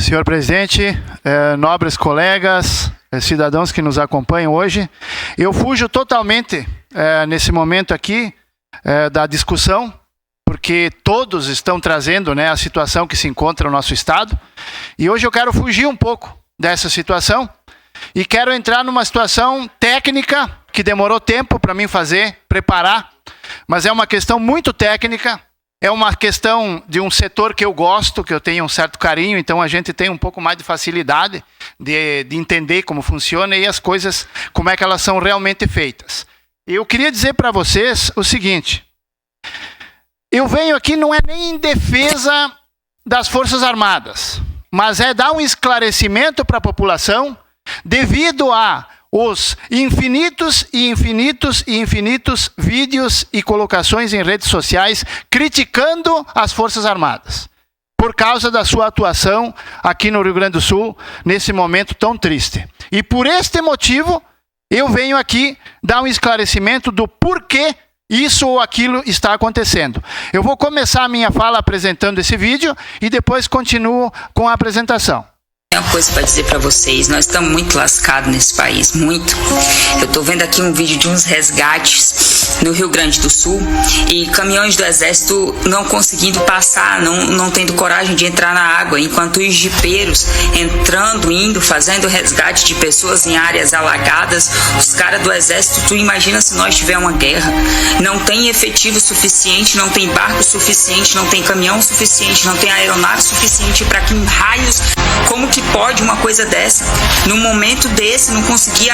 Senhor presidente, nobres colegas, cidadãos que nos acompanham hoje, eu fujo totalmente nesse momento aqui da discussão, porque todos estão trazendo, a situação que se encontra no nosso estado, e hoje eu quero fugir um pouco dessa situação e quero entrar numa situação técnica que demorou tempo para mim preparar, mas é uma questão muito técnica. É uma questão de um setor que eu gosto, que eu tenho um certo carinho, então a gente tem um pouco mais de facilidade de entender como funciona e as coisas, como é que elas são realmente feitas. Eu queria dizer para vocês o seguinte: eu venho aqui não é nem em defesa das Forças Armadas, mas é dar um esclarecimento para a população devido a os infinitos vídeos e colocações em redes sociais criticando as Forças Armadas por causa da sua atuação aqui no Rio Grande do Sul nesse momento tão triste. E por este motivo eu venho aqui dar um esclarecimento do porquê isso ou aquilo está acontecendo. Eu vou começar a minha fala apresentando esse vídeo e depois continuo com a apresentação. Tem uma coisa para dizer para vocês, nós estamos muito lascados nesse país, muito. Eu estou vendo aqui um vídeo de uns resgates no Rio Grande do Sul e caminhões do Exército não conseguindo passar, não tendo coragem de entrar na água, enquanto os jipeiros indo, fazendo resgate de pessoas em áreas alagadas. Os caras do Exército, tu imagina se nós tiver uma guerra, não tem efetivo suficiente, não tem barco suficiente, não tem caminhão suficiente, não tem aeronave suficiente para que raios, como que pode uma coisa dessa, num momento desse, não conseguir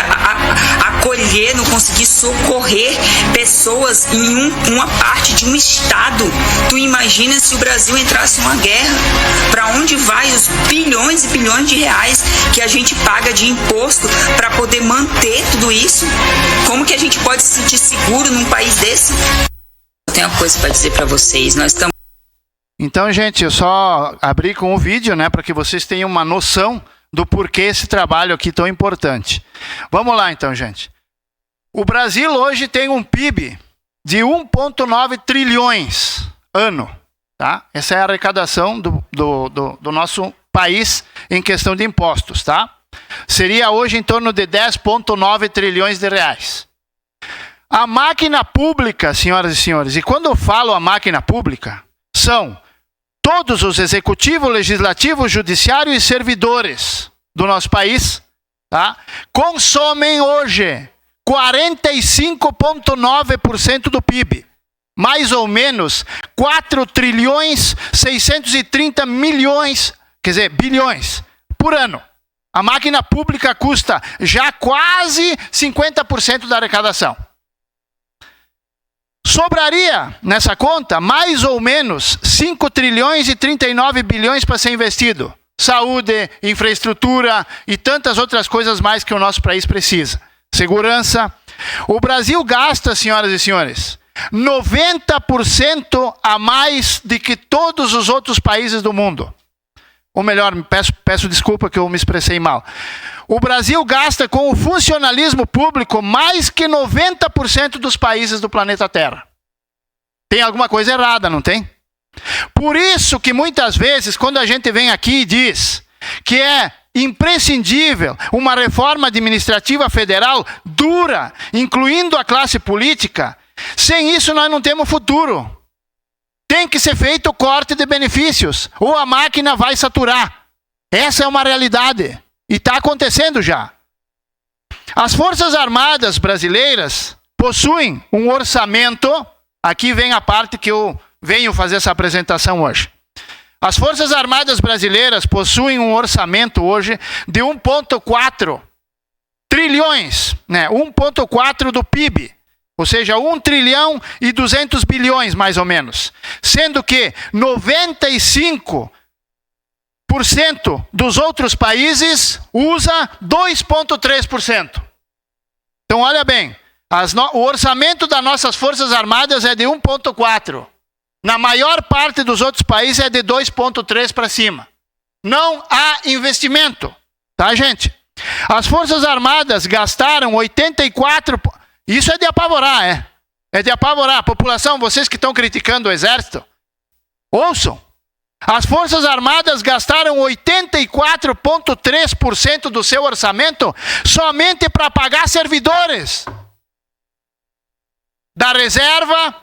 acolher, não conseguir socorrer pessoas em uma parte de um estado? Tu imagina se o Brasil entrasse em uma guerra? Para onde vai os bilhões e bilhões de reais que a gente paga de imposto para poder manter tudo isso? Como que a gente pode se sentir seguro num país desse? Eu tenho uma coisa para dizer para vocês, nós estamos... Então, gente, eu só abri com o vídeo, para que vocês tenham uma noção do porquê esse trabalho aqui tão importante. Vamos lá, então, gente. O Brasil hoje tem um PIB de 1,9 trilhões ano, tá? Essa é a arrecadação do nosso país em questão de impostos, tá? Seria hoje em torno de 10,9 trilhões de reais. A máquina pública, senhoras e senhores, e quando eu falo a máquina pública, são todos os executivo, legislativo, judiciário e servidores do nosso país, tá? Consomem hoje 45,9% do PIB, mais ou menos 4 trilhões 630 milhões, bilhões por ano. A máquina pública custa já quase 50% da arrecadação. Sobraria nessa conta mais ou menos 5 trilhões e 39 bilhões para ser investido. Saúde, infraestrutura e tantas outras coisas mais que o nosso país precisa. Segurança. O Brasil gasta, senhoras e senhores, 90% a mais do que todos os outros países do mundo. Ou melhor, peço desculpa que eu me expressei mal. O Brasil gasta com o funcionalismo público mais que 90% dos países do planeta Terra. Tem alguma coisa errada, não tem? Por isso que muitas vezes, quando a gente vem aqui e diz que é imprescindível uma reforma administrativa federal dura, incluindo a classe política, sem isso nós não temos futuro. Tem que ser feito o corte de benefícios, ou a máquina vai saturar. Essa é uma realidade. E está acontecendo já. As Forças Armadas brasileiras possuem um orçamento. Aqui vem a parte que eu venho fazer essa apresentação hoje. As Forças Armadas brasileiras possuem um orçamento hoje de 1,4 trilhões, 1,4 do PIB. Ou seja, 1 trilhão e 200 bilhões, mais ou menos. Sendo que 95% dos outros países usa 2,3%. Então, olha bem, o orçamento das nossas Forças Armadas é de 1,4. Na maior parte dos outros países é de 2,3 para cima. Não há investimento, tá, gente? As Forças Armadas gastaram 84... Isso é de apavorar, É de apavorar. A população, vocês que estão criticando o Exército, ouçam. As Forças Armadas gastaram 84,3% do seu orçamento somente para pagar servidores da reserva,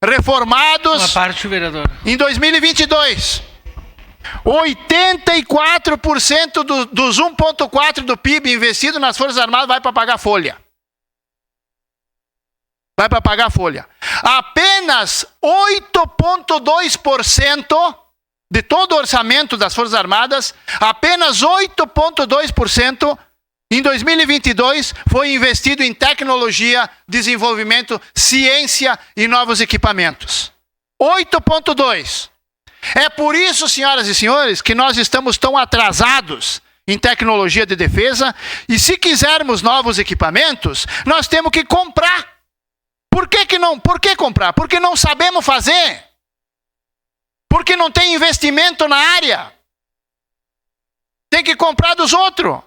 reformados. Uma parte, vereador. Em 2022. 84% dos 1,4% do PIB investido nas Forças Armadas vai para pagar folha. Vai para pagar folha. Apenas 8,2% de todo o orçamento das Forças Armadas, apenas 8,2% em 2022 foi investido em tecnologia, desenvolvimento, ciência e novos equipamentos. 8,2%. É por isso, senhoras e senhores, que nós estamos tão atrasados em tecnologia de defesa, e se quisermos novos equipamentos, nós temos que comprar. Por que não? Por que comprar? Porque não sabemos fazer. Porque não tem investimento na área. Tem que comprar dos outros.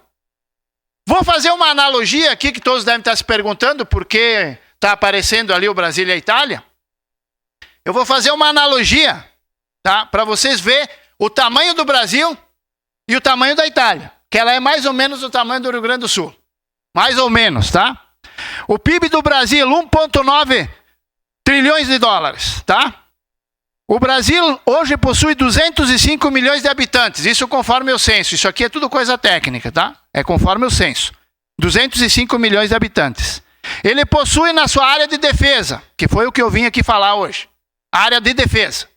Vou fazer uma analogia aqui que todos devem estar se perguntando por que está aparecendo ali o Brasil e a Itália. Eu vou fazer uma analogia, tá? Para vocês verem o tamanho do Brasil e o tamanho da Itália. Que ela é mais ou menos o tamanho do Rio Grande do Sul. Mais ou menos, tá? O PIB do Brasil, 1,9 trilhões de dólares, tá? O Brasil hoje possui 205 milhões de habitantes, isso conforme o censo. Isso aqui é tudo coisa técnica, tá? É conforme o censo. 205 milhões de habitantes. Ele possui na sua área de defesa, que foi o que eu vim aqui falar hoje. Área de defesa.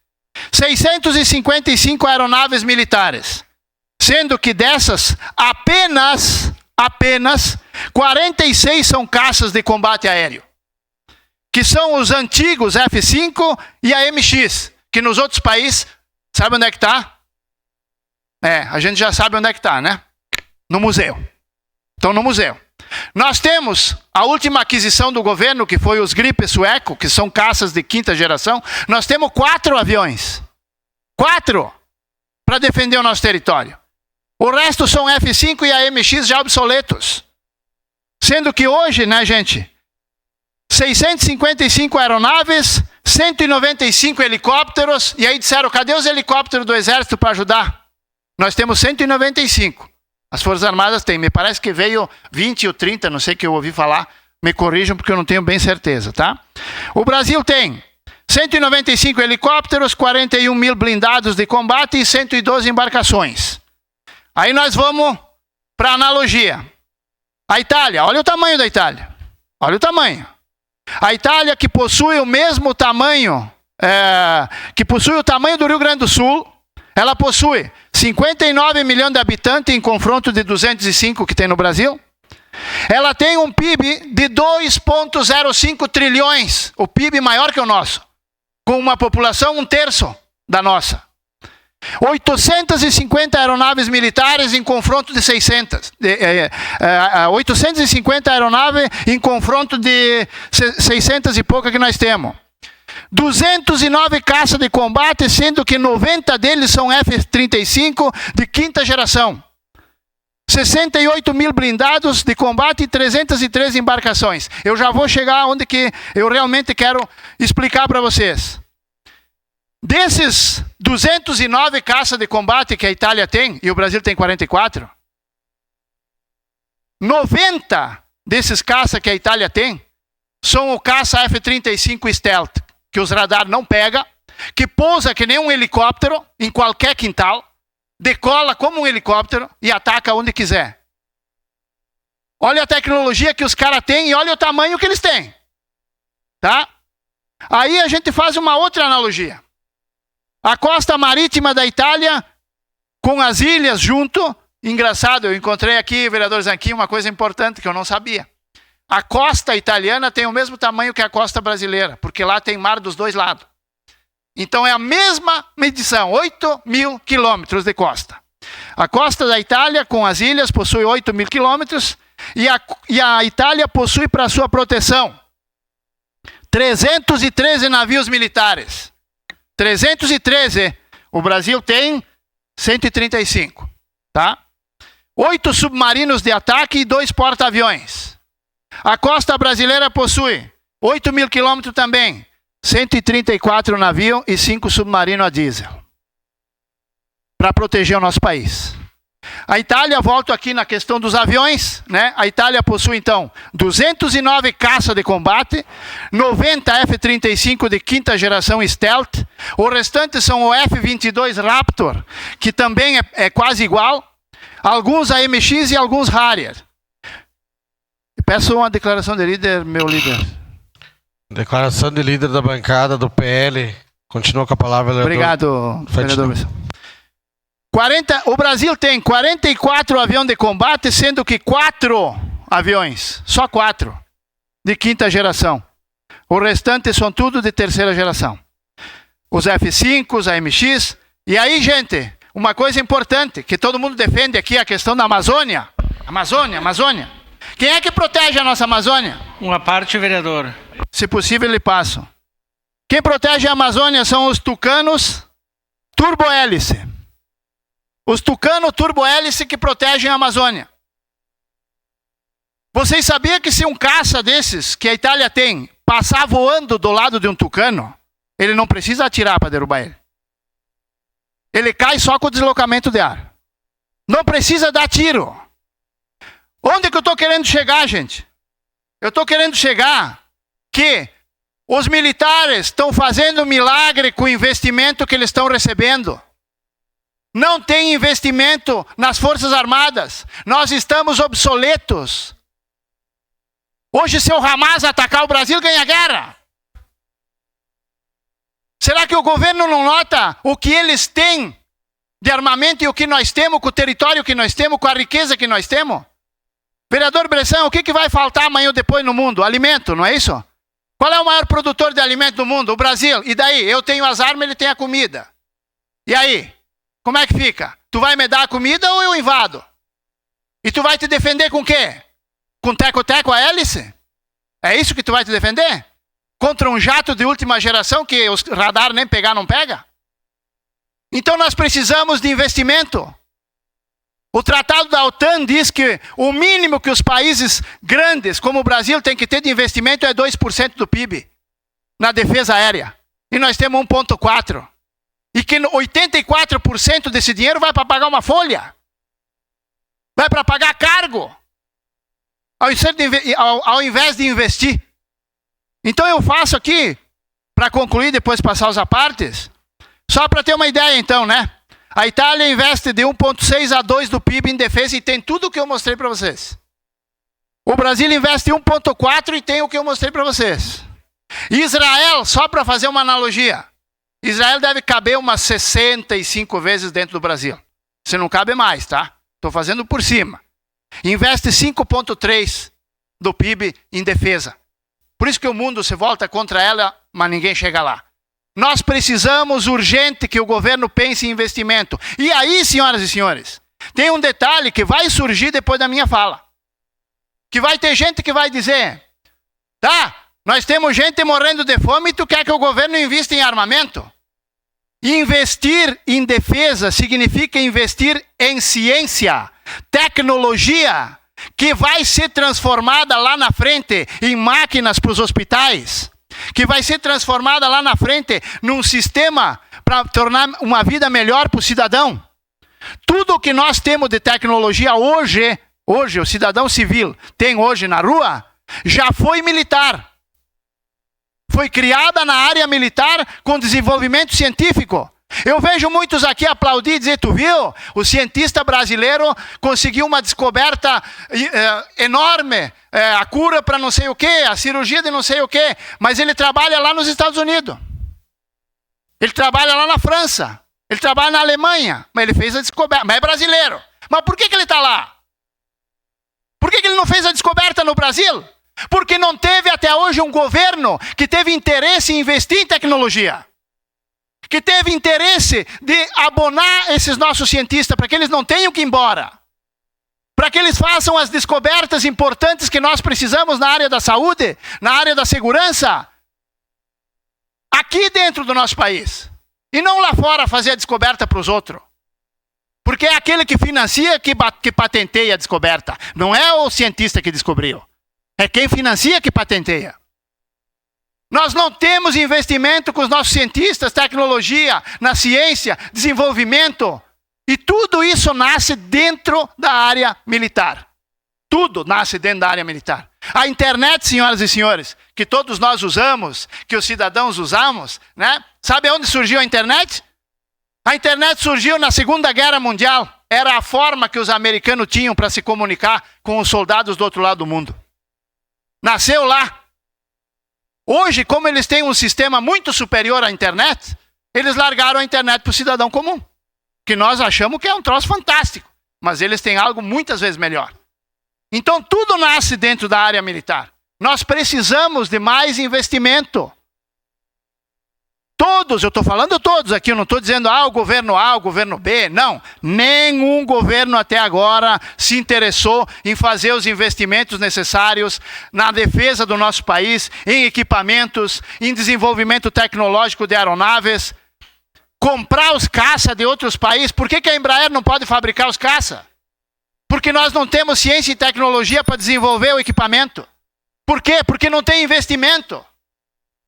655 aeronaves militares. Sendo que dessas, apenas 46 são caças de combate aéreo. Que são os antigos F-5 e a MX. Que nos outros países, sabe onde é que está? A gente já sabe onde é que está, né? No museu. Estão no museu. Nós temos a última aquisição do governo, que foi os Gripe sueco, que são caças de quinta geração. Nós temos 4 aviões. 4! Para defender o nosso território. O resto são F-5 e a MX já obsoletos. Sendo que hoje, né, gente? 655 aeronaves, 195 helicópteros, e aí disseram, cadê os helicópteros do Exército para ajudar? Nós temos 195. As Forças Armadas têm, me parece que veio 20 ou 30, não sei o que eu ouvi falar, me corrijam porque eu não tenho bem certeza, tá? O Brasil tem 195 helicópteros, 41 mil blindados de combate e 112 embarcações. Aí nós vamos para a analogia. A Itália, olha o tamanho da Itália. Olha o tamanho. A Itália, que possui o mesmo tamanho, que possui o tamanho do Rio Grande do Sul, ela possui 59 milhões de habitantes em confronto de 205 que tem no Brasil. Ela tem um PIB de 2,05 trilhões, o PIB maior que o nosso, com uma população 1/3 da nossa. 850 aeronaves militares em confronto de 600. 850 aeronaves em confronto de 600 e pouca que nós temos. 209 caças de combate, sendo que 90 deles são F-35 de quinta geração. 68 mil blindados de combate e 313 embarcações. Eu já vou chegar onde que eu realmente quero explicar para vocês. Desses 209 caças de combate que a Itália tem, e o Brasil tem 44, 90 desses caças que a Itália tem são o caça F-35 Stealth, que os radares não pegam, que pousa que nem um helicóptero em qualquer quintal, decola como um helicóptero e ataca onde quiser. Olha a tecnologia que os caras têm e olha o tamanho que eles têm. Tá? Aí a gente faz uma outra analogia. A costa marítima da Itália, com as ilhas junto. Engraçado, eu encontrei aqui, vereador Zanquim, uma coisa importante que eu não sabia. A costa italiana tem o mesmo tamanho que a costa brasileira, porque lá tem mar dos dois lados. Então é a mesma medição, 8 mil quilômetros de costa. A costa da Itália, com as ilhas, possui 8 mil quilômetros, e a Itália possui para sua proteção 313 navios militares. 313, o Brasil tem 135, tá? 8 submarinos de ataque e 2 porta-aviões. A costa brasileira possui 8 mil quilômetros também, 134 navios e 5 submarinos a diesel. para proteger o nosso país. A Itália, volto aqui na questão dos aviões, né? A Itália possui, então, 209 caças de combate, 90 F-35 de quinta geração Stealth, o restante são o F-22 Raptor, que também é quase igual, alguns AMX e alguns Harrier. Peço uma declaração de líder, meu líder. Declaração de líder da bancada do PL. Continua com a palavra, vereador. Obrigado, vereador. O Brasil tem 44 aviões de combate, sendo que 4 aviões, só 4, de quinta geração. O restante são tudo de terceira geração. Os F-5, os AMX. E aí, gente, uma coisa importante, que todo mundo defende aqui, a questão da Amazônia. Amazônia. Quem é que protege a nossa Amazônia? Uma parte, vereador. Se possível, lhe passo. Quem protege a Amazônia são os tucanos turbohélice. Os tucanos turbohélice que protegem a Amazônia. Vocês sabiam que se um caça desses, que a Itália tem, passar voando do lado de um tucano, ele não precisa atirar para derrubar ele. Ele cai só com o deslocamento de ar. Não precisa dar tiro. Onde que eu estou querendo chegar, gente? Eu estou querendo chegar que os militares estão fazendo milagre com o investimento que eles estão recebendo. Não tem investimento nas Forças Armadas. Nós estamos obsoletos. Hoje, se o Hamas atacar o Brasil, ganha guerra. Será que o governo não nota o que eles têm de armamento e o que nós temos, com o território que nós temos, com a riqueza que nós temos? Vereador Bressan, o que vai faltar amanhã ou depois no mundo? Alimento, não é isso? Qual é o maior produtor de alimento do mundo? O Brasil. E daí? Eu tenho as armas, ele tem a comida. E aí? Como é que fica? Tu vai me dar a comida ou eu invado? E tu vai te defender com o quê? Com teco-teco a hélice? É isso que tu vai te defender? Contra um jato de última geração que os radar nem pegar não pega? Então nós precisamos de investimento. O tratado da OTAN diz que o mínimo que os países grandes, como o Brasil, tem que ter de investimento é 2% do PIB na defesa aérea. E nós temos 1,4%. E que 84% desse dinheiro vai para pagar uma folha. Vai para pagar cargo. Ao invés de investir. Então eu faço aqui, para concluir, depois passar os apartes, só para ter uma ideia então, né? A Itália investe de 1,6 a 2 do PIB em defesa e tem tudo o que eu mostrei para vocês. O Brasil investe 1,4 e tem o que eu mostrei para vocês. Israel, só para fazer uma analogia, Israel deve caber umas 65 vezes dentro do Brasil. Se não cabe mais, tá? Estou fazendo por cima. Investe 5,3 do PIB em defesa. Por isso que o mundo se volta contra ela, mas ninguém chega lá. Nós precisamos urgente que o governo pense em investimento. E aí, senhoras e senhores, tem um detalhe que vai surgir depois da minha fala. Que vai ter gente que vai dizer, tá, nós temos gente morrendo de fome e tu quer que o governo invista em armamento? Investir em defesa significa investir em ciência, tecnologia, que vai ser transformada lá na frente em máquinas para os hospitais, que vai ser transformada lá na frente num sistema para tornar uma vida melhor para o cidadão. Tudo o que nós temos de tecnologia hoje o cidadão civil tem hoje na rua, já foi militar. Foi criada na área militar com desenvolvimento científico. Eu vejo muitos aqui aplaudir e dizer, tu viu? O cientista brasileiro conseguiu uma descoberta enorme, a cura para não sei o quê, a cirurgia de não sei o quê, mas ele trabalha lá nos Estados Unidos. Ele trabalha lá na França. Ele trabalha na Alemanha, mas ele fez a descoberta. Mas é brasileiro. Mas por que ele está lá? Por que ele não fez a descoberta no Brasil? Porque não teve até hoje um governo que teve interesse em investir em tecnologia. Que teve interesse de abonar esses nossos cientistas para que eles não tenham que ir embora. Para que eles façam as descobertas importantes que nós precisamos na área da saúde, na área da segurança, aqui dentro do nosso país. E não lá fora fazer a descoberta para os outros. Porque é aquele que financia que patenteia a descoberta. Não é o cientista que descobriu. É quem financia que patenteia. Nós não temos investimento com os nossos cientistas, tecnologia, na ciência, desenvolvimento, E tudo isso nasce dentro da área militar. Tudo nasce dentro da área militar. A internet, senhoras e senhores, que todos nós usamos, que os cidadãos usamos, né? Sabe onde surgiu a internet? A internet surgiu na Segunda Guerra Mundial. Era a forma que os americanos tinham para se comunicar com os soldados do outro lado do mundo. Nasceu lá. Hoje, como eles têm um sistema muito superior à internet, eles largaram a internet para o cidadão comum. Que nós achamos que é um troço fantástico. Mas eles têm algo muitas vezes melhor. Então tudo nasce dentro da área militar. Nós precisamos de mais investimento. Todos, eu estou falando todos aqui, eu não estou dizendo o governo A, o governo B, não. Nenhum governo até agora se interessou em fazer os investimentos necessários na defesa do nosso país, em equipamentos, em desenvolvimento tecnológico de aeronaves, comprar os caça de outros países. Por que a Embraer não pode fabricar os caça? Porque nós não temos ciência e tecnologia para desenvolver o equipamento. Por quê? Porque não tem investimento.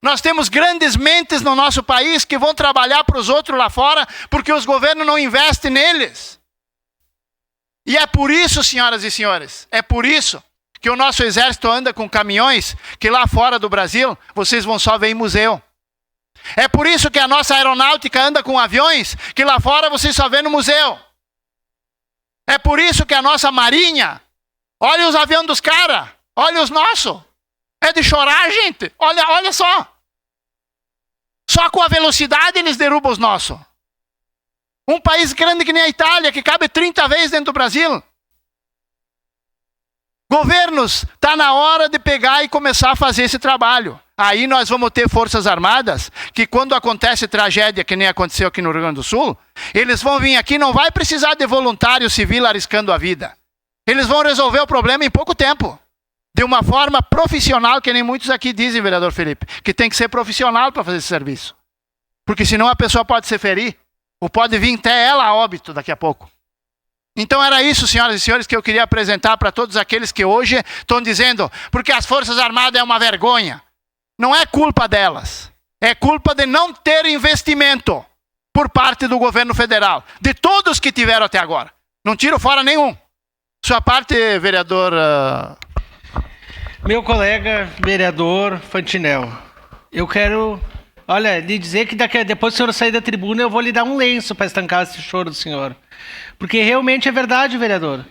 Nós temos grandes mentes no nosso país que vão trabalhar para os outros lá fora porque os governos não investem neles. E é por isso, senhoras e senhores, é por isso que o nosso exército anda com caminhões que lá fora do Brasil vocês vão só ver em museu. É por isso que a nossa aeronáutica anda com aviões que lá fora vocês só vê no museu. É por isso que a nossa marinha, olha os aviões dos caras, olha os nossos. É de chorar, gente. Olha só. Só com a velocidade eles derrubam os nossos. Um país grande que nem a Itália, que cabe 30 vezes dentro do Brasil. Governos, está na hora de pegar e começar a fazer esse trabalho. Aí nós vamos ter forças armadas, que quando acontece tragédia, que nem aconteceu aqui no Rio Grande do Sul, eles vão vir aqui, não vai precisar de voluntário civil arriscando a vida. Eles vão resolver o problema em pouco tempo. De uma forma profissional, que nem muitos aqui dizem, vereador Felipe, que tem que ser profissional para fazer esse serviço. Porque senão a pessoa pode se ferir, ou pode vir até ela a óbito daqui a pouco. Então era isso, senhoras e senhores, que eu queria apresentar para todos aqueles que hoje estão dizendo, porque as Forças Armadas é uma vergonha. Não é culpa delas, é culpa de não ter investimento por parte do governo federal, de todos que tiveram até agora. Não tiro fora nenhum. Sua parte, vereador... Meu colega, vereador Fantinel, eu quero, lhe dizer que depois que o senhor sair da tribuna, eu vou lhe dar um lenço para estancar esse choro do senhor. Porque realmente é verdade, vereador.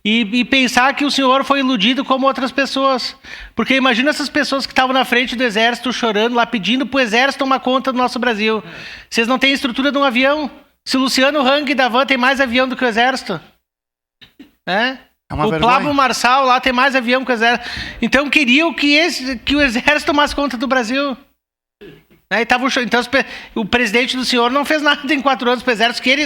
E pensar que o senhor foi iludido como outras pessoas. Porque imagina essas pessoas que estavam na frente do exército chorando lá, pedindo para o exército tomar conta do nosso Brasil. Vocês não têm estrutura de um avião. Se o Luciano Hang da Van tem mais avião do que o exército. Né? O Pablo Marçal lá tem mais avião que o exército. Então queriam que o exército tomasse conta do Brasil. Então o presidente do senhor não fez nada em 4 anos para o exército, que ele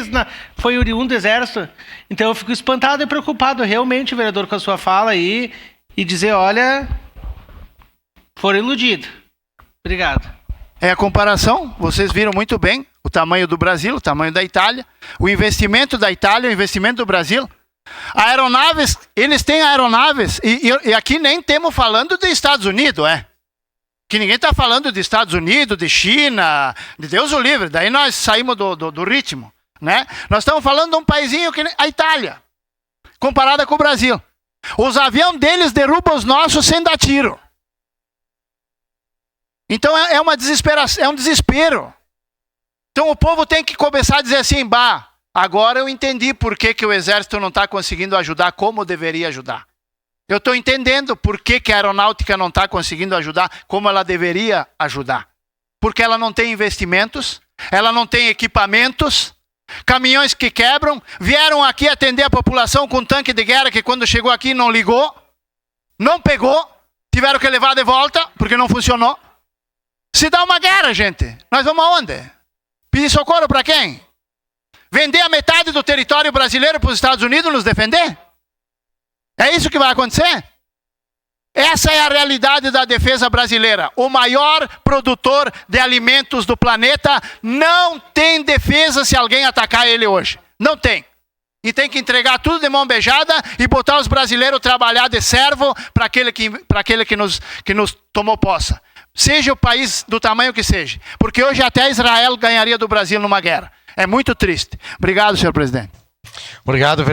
foi oriundo do exército. Então eu fico espantado e preocupado realmente, vereador, com a sua fala aí e dizer, olha, foram iludidos. Obrigado. É a comparação, vocês viram muito bem o tamanho do Brasil, o tamanho da Itália, o investimento da Itália, o investimento do Brasil. Aeronaves, eles têm aeronaves, e aqui nem estamos falando dos Estados Unidos, que ninguém está falando de Estados Unidos, de China, de Deus o livre, daí nós saímos do ritmo, né? Nós estamos falando de um paizinho que a Itália, comparada com o Brasil. Os aviões deles derrubam os nossos sem dar tiro. Então é uma desesperação, é um desespero. Então o povo tem que começar a dizer assim, agora eu entendi por que o exército não está conseguindo ajudar como deveria ajudar. Eu estou entendendo por que a aeronáutica não está conseguindo ajudar como ela deveria ajudar. Porque ela não tem investimentos, ela não tem equipamentos, caminhões que quebram, vieram aqui atender a população com tanque de guerra que quando chegou aqui não ligou, não pegou, tiveram que levar de volta porque não funcionou. Se dá uma guerra, gente, nós vamos aonde? Pedir socorro para quem? Vender a metade do território brasileiro para os Estados Unidos nos defender? É isso que vai acontecer? Essa é a realidade da defesa brasileira. O maior produtor de alimentos do planeta não tem defesa se alguém atacar ele hoje. Não tem. E tem que entregar tudo de mão beijada e botar os brasileiros trabalhar de servo para aquele que nos tomou posse. Seja o país do tamanho que seja. Porque hoje até Israel ganharia do Brasil numa guerra. É muito triste. Obrigado, senhor presidente. Obrigado, vereador.